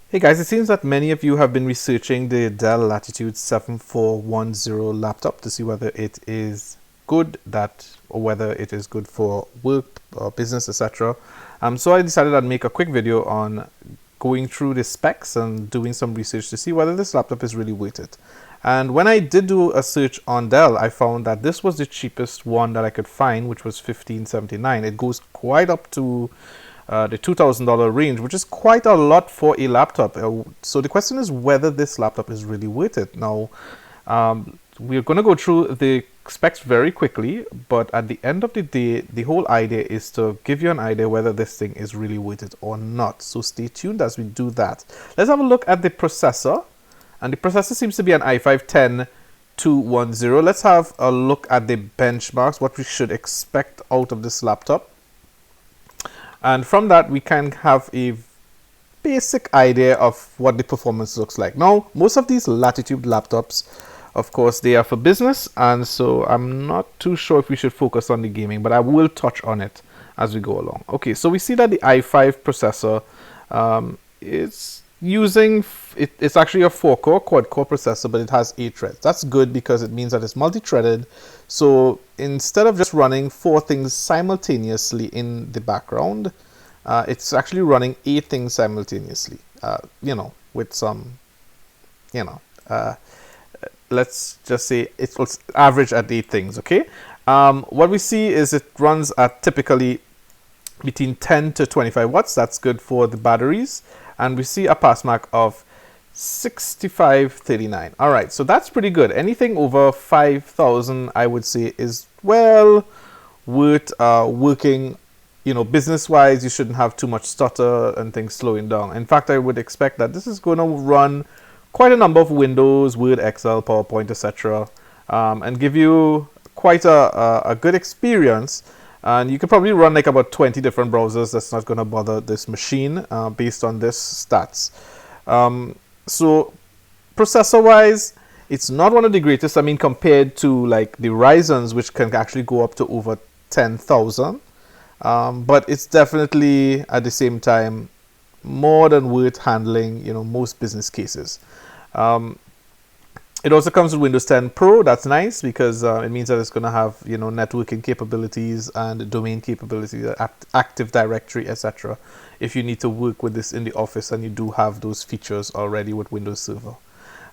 Hey guys, it seems that many of you have been researching the Dell Latitude 7410 laptop to see whether it is good or whether it is good for work or business, etc. So I decided I'd make a quick video on going through the specs and doing some research to see whether this laptop is really worth it. And when I did do a search on Dell, I found that this was the cheapest one that I could find, which was $1579. It goes quite up to the $2,000 range, which is quite a lot for a laptop. So the question is whether this laptop is really worth it. Now, we're going to go through the specs very quickly, but at the end of the day, the whole idea is to give you an idea whether this thing is really worth it or not. So stay tuned as we do that. Let's have a look at the processor. And the processor seems to be an i5-10210. Let's have a look at the benchmarks, what we should expect out of this laptop. And from that, we can have a basic idea of what the performance looks like. Now, most of these Latitude laptops, of course, they are for business, and so I'm not too sure if we should focus on the gaming, but I will touch on it as we go along. Okay, so we see that the i5 processor is using, it's actually a 4-core quad-core processor, but it has 8 threads. That's good because it means that it's multi-threaded. So instead of just running 4 things simultaneously in the background, it's actually running 8 things simultaneously, with some, let's just say it's average at 8 things, okay? What we see is it runs at typically between 10 to 25 watts. That's good for the batteries. And we see a pass mark of 6539. All right, so that's pretty good. Anything over 5,000, I would say, is well worth working. Business-wise, you shouldn't have too much stutter and things slowing down. In fact, I would expect that this is going to run quite a number of Windows, Word, Excel, PowerPoint, etc., and give you quite a good experience. And you could probably run like about 20 different browsers. That's not going to bother this machine based on this stats. So processor wise, it's not one of the greatest. I mean, compared to like the Ryzen's, which can actually go up to over 10,000. But it's definitely at the same time more than worth handling, most business cases. It also comes with Windows 10 Pro. That's nice because it means that it's going to have networking capabilities and domain capabilities, Active Directory, etc. If you need to work with this in the office and you do have those features already with Windows Server.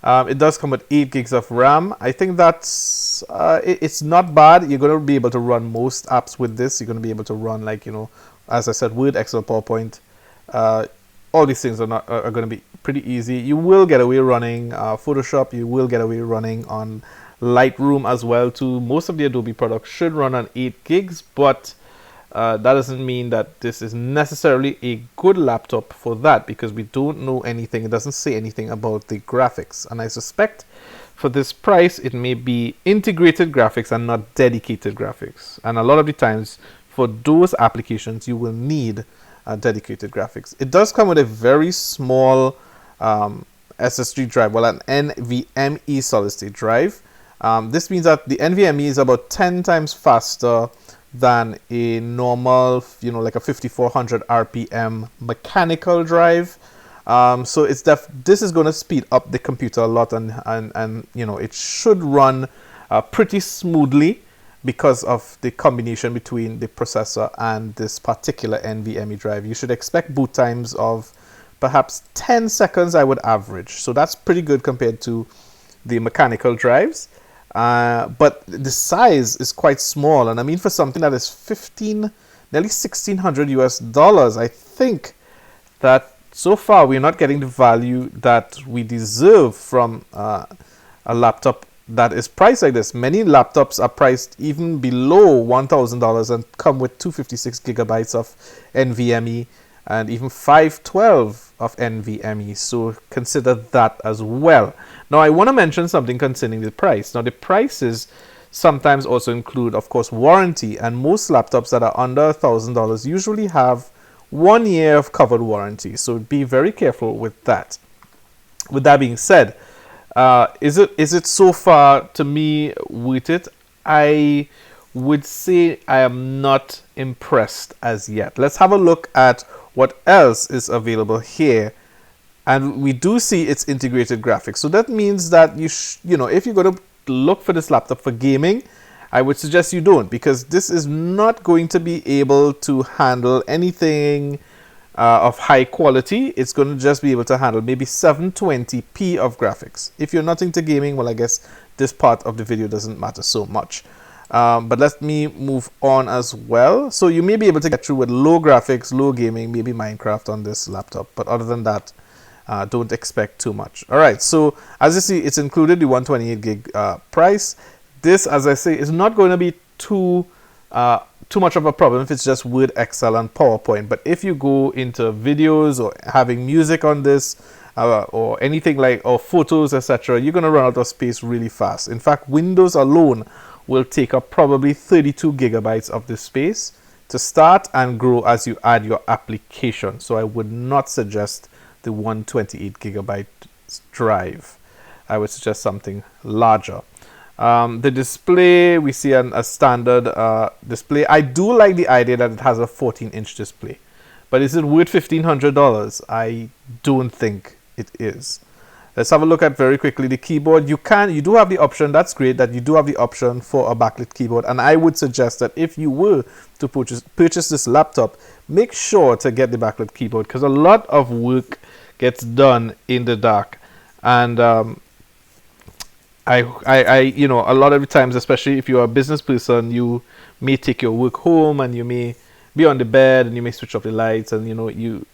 It does come with 8 gigs of RAM. I think that's it's not bad. You're going to be able to run most apps with this. You're going to be able to run as I said, Word, Excel, PowerPoint. All these things are going to be pretty easy. You will get away running Photoshop. You will get away running on Lightroom as well too. Most of the Adobe products should run on 8 gigs, but that doesn't mean that this is necessarily a good laptop for that because we don't know anything. It doesn't say anything about the graphics, and I suspect for this price it may be integrated graphics and not dedicated graphics. And a lot of the times for those applications you will need dedicated graphics. It does come with a very small SSD drive, well, an NVMe solid state drive. This means that the NVMe is about 10 times faster than a normal, like a 5400 RPM mechanical drive. So this is going to speed up the computer a lot, and it should run pretty smoothly because of the combination between the processor and this particular NVMe drive. You should expect boot times of perhaps 10 seconds, I would average. So that's pretty good compared to the mechanical drives. But the size is quite small. And I mean, for something that is nearly $1,600 US, I think that so far we're not getting the value that we deserve from a laptop that is priced like this. Many laptops are priced even below $1,000 and come with 256 gigabytes of NVMe and even 512 of NVMe. So consider that as well. Now, I want to mention something concerning the price. Now, the prices sometimes also include, of course, warranty, and most laptops that are under $1,000 usually have 1 year of covered warranty. So be very careful with that. With that being said, is it so far to me worth it? I would say I am not impressed as yet. Let's have a look at what else is available here and we do see its integrated graphics. So that means that you know, if you're going to look for this laptop for gaming, I would suggest you don't, because this is not going to be able to handle anything of high quality. It's going to just be able to handle maybe 720p of graphics. If you're not into gaming, well, I guess this part of the video doesn't matter so much. But let me move on as well. So you may be able to get through with low graphics, low gaming, maybe Minecraft on this laptop. But other than that, don't expect too much. All right, so as you see, it's included the 128 gig price. This, as I say, is not going to be too much of a problem if it's just Word, Excel, and PowerPoint. But if you go into videos or having music on this, or anything like, or photos, etc., you're going to run out of space really fast. In fact, Windows alone will take up probably 32 gigabytes of this space to start and grow as you add your application. So I would not suggest the 128 gigabyte drive. I would suggest something larger. The display, we see a standard display. I do like the idea that it has a 14-inch display, but is it worth $1,500? I don't think it is. Let's have a look at very quickly the keyboard. You do have the option. That's great that you do have the option for a backlit keyboard, and I would suggest that if you were to purchase this laptop, make sure to get the backlit keyboard, because a lot of work gets done in the dark, and I you know, a lot of the times, especially if you're a business person, you may take your work home and you may be on the bed and you may switch off the lights, and you know, you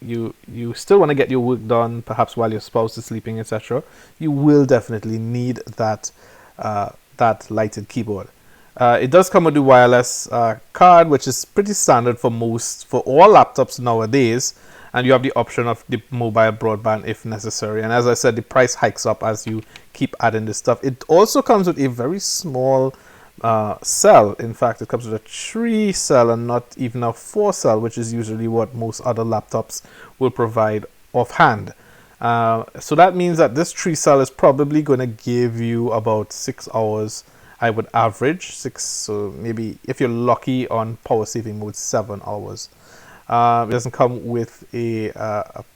still want to get your work done, perhaps while your spouse is sleeping, etc. You will definitely need that that lighted keyboard. It does come with the wireless card, which is pretty standard for all laptops nowadays, and you have the option of the mobile broadband if necessary. And as I said, the price hikes up as you keep adding this stuff. It also comes with a very small cell. In fact, it comes with a 3 cell and not even a 4 cell, which is usually what most other laptops will provide offhand. So that means that this 3 cell is probably going to give you about 6 hours. I would average 6, so maybe if you're lucky on power saving mode, 7 hours. It doesn't come with a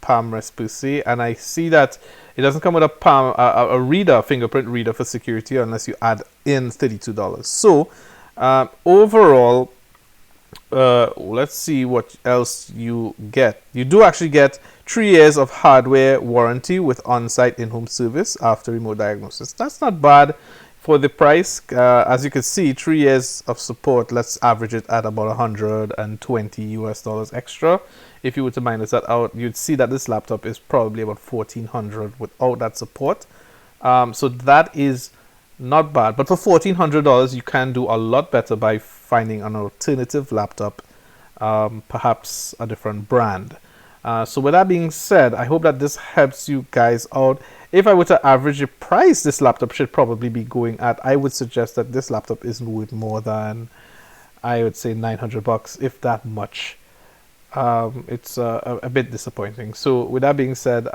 palm rest per se, and I see that it doesn't come with a reader, fingerprint reader for security, unless you add in $32. So overall, let's see what else you get. You do actually get 3 years of hardware warranty with on-site in-home service after remote diagnosis. That's not bad for the price. As you can see, 3 years of support, let's average it at about $120 extra. If you were to minus that out, you'd see that this laptop is probably about $1,400 without that support. So that is not bad. But for $1,400, you can do a lot better by finding an alternative laptop, perhaps a different brand. So with that being said, I hope that this helps you guys out. If I were to average the price this laptop should probably be going at, I would suggest that this laptop isn't worth more than, I would say, $900, if that much. It's a bit disappointing. So with that being said,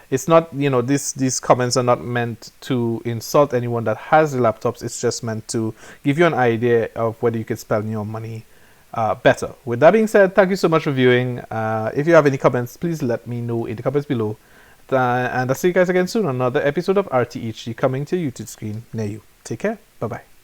it's not, you know, these comments are not meant to insult anyone that has the laptops. It's just meant to give you an idea of whether you can spend your money better. With that being said, thank you so much for viewing. If you have any comments, please let me know in the comments below. And I'll see you guys again soon on another episode of RTHD coming to your YouTube screen near you. Take care. Bye-bye.